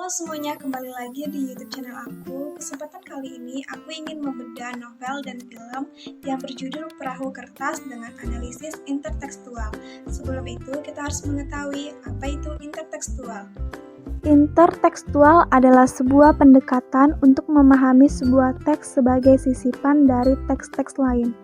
Halo semuanya, kembali lagi di YouTube channel aku. Kesempatan kali ini aku ingin membedah novel dan film yang berjudul Perahu Kertas dengan analisis intertekstual. Sebelum itu, kita harus mengetahui apa itu intertekstual. Intertekstual adalah sebuah pendekatan untuk memahami sebuah teks sebagai sisipan dari teks-teks lain.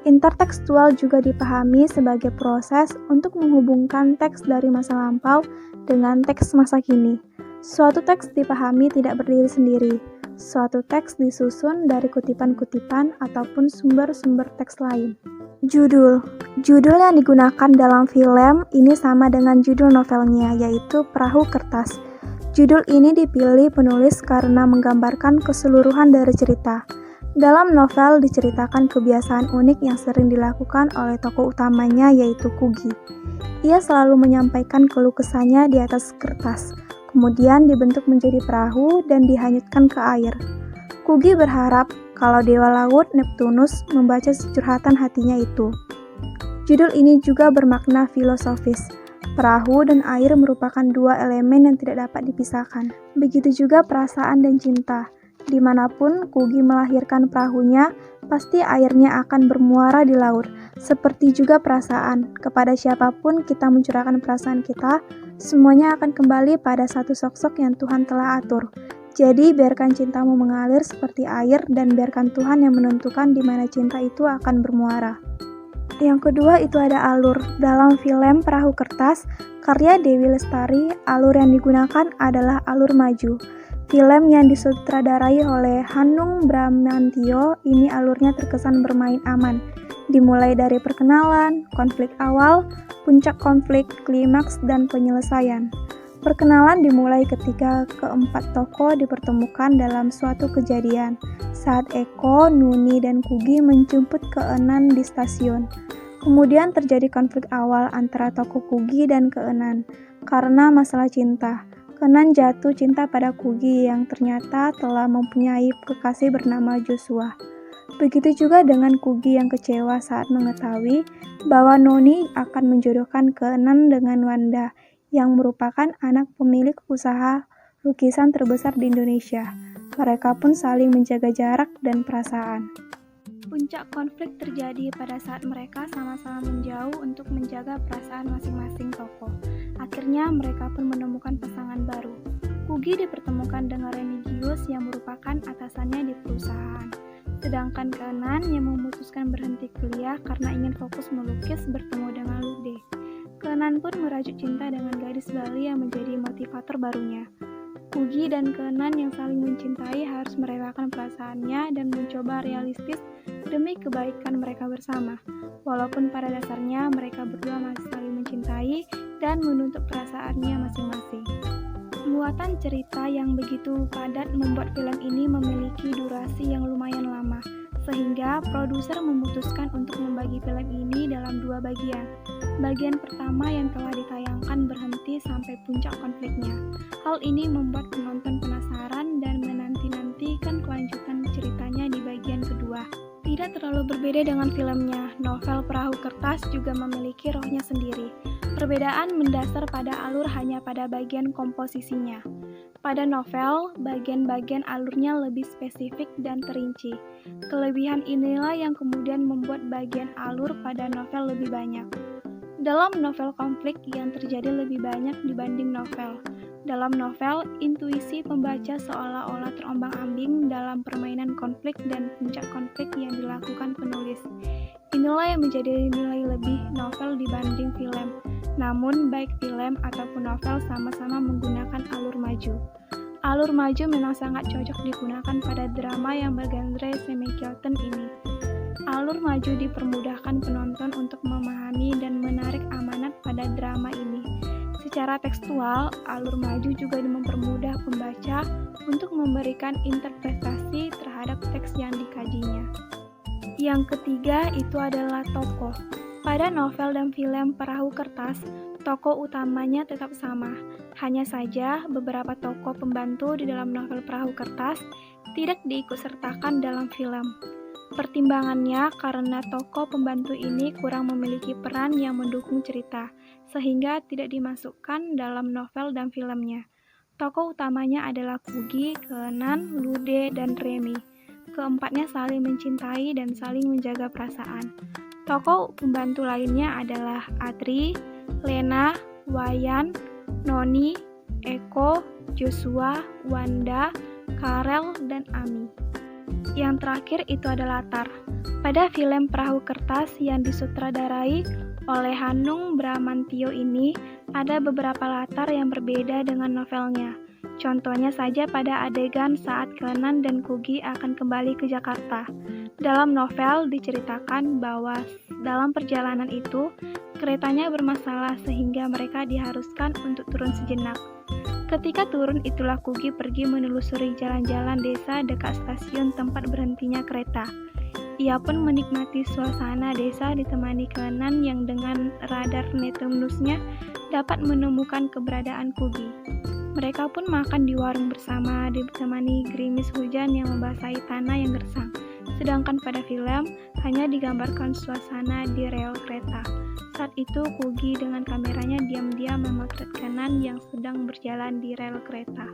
Intertekstual juga dipahami sebagai proses untuk menghubungkan teks dari masa lampau dengan teks masa kini. Suatu teks dipahami tidak berdiri sendiri. Suatu teks disusun dari kutipan-kutipan ataupun sumber-sumber teks lain. Judul yang digunakan dalam film ini sama dengan judul novelnya, yaitu Perahu Kertas. Judul ini dipilih penulis karena menggambarkan keseluruhan dari cerita. Dalam novel diceritakan kebiasaan unik yang sering dilakukan oleh tokoh utamanya, yaitu Kugi. Ia selalu menyampaikan keluh kesahnya di atas kertas, kemudian dibentuk menjadi perahu dan dihanyutkan ke air. Kugi berharap kalau dewa laut Neptunus membaca curhatan hatinya itu. Judul ini juga bermakna filosofis. Perahu dan air merupakan dua elemen yang tidak dapat dipisahkan. Begitu juga perasaan dan cinta. Dimanapun Kugi melahirkan perahunya, pasti airnya akan bermuara di laut. Seperti juga perasaan, kepada siapapun kita mencurahkan perasaan kita, semuanya akan kembali pada satu sosok yang Tuhan telah atur. Jadi biarkan cintamu mengalir seperti air dan biarkan Tuhan yang menentukan di mana cinta itu akan bermuara. Yang kedua itu ada alur. Dalam film Perahu Kertas, karya Dewi Lestari, alur yang digunakan adalah alur maju. Film yang disutradarai oleh Hanung Bramantyo, ini alurnya terkesan bermain aman. Dimulai dari perkenalan, konflik awal, puncak konflik, klimaks, dan penyelesaian. Perkenalan dimulai ketika keempat tokoh dipertemukan dalam suatu kejadian, saat Eko, Nuni, dan Kugi menjemput Keenan di stasiun. Kemudian terjadi konflik awal antara tokoh Kugi dan Keenan, karena masalah cinta. Keenan jatuh cinta pada Kugi yang ternyata telah mempunyai kekasih bernama Joshua. Begitu juga dengan Kugi yang kecewa saat mengetahui bahwa Noni akan menjodohkan Keenan dengan Wanda, yang merupakan anak pemilik usaha lukisan terbesar di Indonesia. Mereka pun saling menjaga jarak dan perasaan. Puncak konflik terjadi pada saat mereka sama-sama menjauh untuk menjaga perasaan masing-masing tokoh. Akhirnya mereka pun menemukan pasangan baru. Kugi dipertemukan dengan Remigius yang merupakan atasannya di perusahaan. Sedangkan Keenan yang memutuskan berhenti kuliah karena ingin fokus melukis bertemu dengan Lude. Keenan pun merajuk cinta dengan gadis Bali yang menjadi motivator barunya. Kugi dan Keenan yang saling mencintai harus merelakan perasaannya dan mencoba realistis demi kebaikan mereka bersama. Walaupun pada dasarnya mereka berdua masih saling mencintai dan menuntut perasaannya masing-masing. Muatan cerita yang begitu padat membuat film ini memiliki durasi yang lumayan lama, sehingga produser memutuskan untuk membagi film ini dalam dua bagian. Bagian pertama yang telah ditayangkan berhenti sampai puncak konfliknya. Hal ini membuat penonton penasaran dan menanti-nantikan kelanjutan ceritanya di bagian kedua. Tidak terlalu berbeda dengan filmnya, novel Perahu Kertas juga memiliki rohnya sendiri. Perbedaan mendasar pada alur hanya pada bagian komposisinya. Pada novel, bagian-bagian alurnya lebih spesifik dan terinci. Kelebihan inilah yang kemudian membuat bagian alur pada novel lebih banyak. Dalam novel konflik yang terjadi lebih banyak dibanding novel. Dalam novel, intuisi pembaca seolah-olah terombang-ambing dalam permainan konflik dan puncak konflik yang dilakukan penulis. Inilah yang menjadi nilai lebih novel dibanding film. Namun, baik film ataupun novel sama-sama menggunakan alur maju. Alur maju memang sangat cocok digunakan pada drama yang bergenre semi-Kyoten ini. Alur maju dipermudahkan penonton untuk memahami dan menarik amanat pada drama ini. Secara tekstual, alur maju juga mempermudah pembaca untuk memberikan interpretasi terhadap teks yang dikajinya. Yang ketiga itu adalah tokoh. Pada novel dan film Perahu Kertas, tokoh utamanya tetap sama. Hanya saja beberapa tokoh pembantu di dalam novel Perahu Kertas tidak diikutsertakan dalam film. Pertimbangannya karena tokoh pembantu ini kurang memiliki peran yang mendukung cerita, sehingga tidak dimasukkan dalam novel dan filmnya. Tokoh utamanya adalah Kugi, Kenan, Lude, dan Remy. Keempatnya saling mencintai dan saling menjaga perasaan. Tokoh pembantu lainnya adalah Atri, Lena, Wayan, Noni, Eko, Joshua, Wanda, Karel, dan Ami. Yang terakhir itu adalah latar. Pada film Perahu Kertas yang disutradarai oleh Hanung Bramantyo ini, ada beberapa latar yang berbeda dengan novelnya. Contohnya saja pada adegan saat Kenan dan Kugi akan kembali ke Jakarta. Dalam novel diceritakan bahwa dalam perjalanan itu, keretanya bermasalah sehingga mereka diharuskan untuk turun sejenak. Ketika turun itulah Kugi pergi menelusuri jalan-jalan desa dekat stasiun tempat berhentinya kereta. Ia pun menikmati suasana desa ditemani Kenan yang dengan radar Neptunusnya dapat menemukan keberadaan Kugi. Mereka pun makan di warung bersama ditemani gerimis hujan yang membasahi tanah yang gersang. Sedangkan pada film hanya digambarkan suasana di rel kereta. Saat itu Kugi dengan kameranya diam-diam memotret Kenan yang sedang berjalan di rel kereta.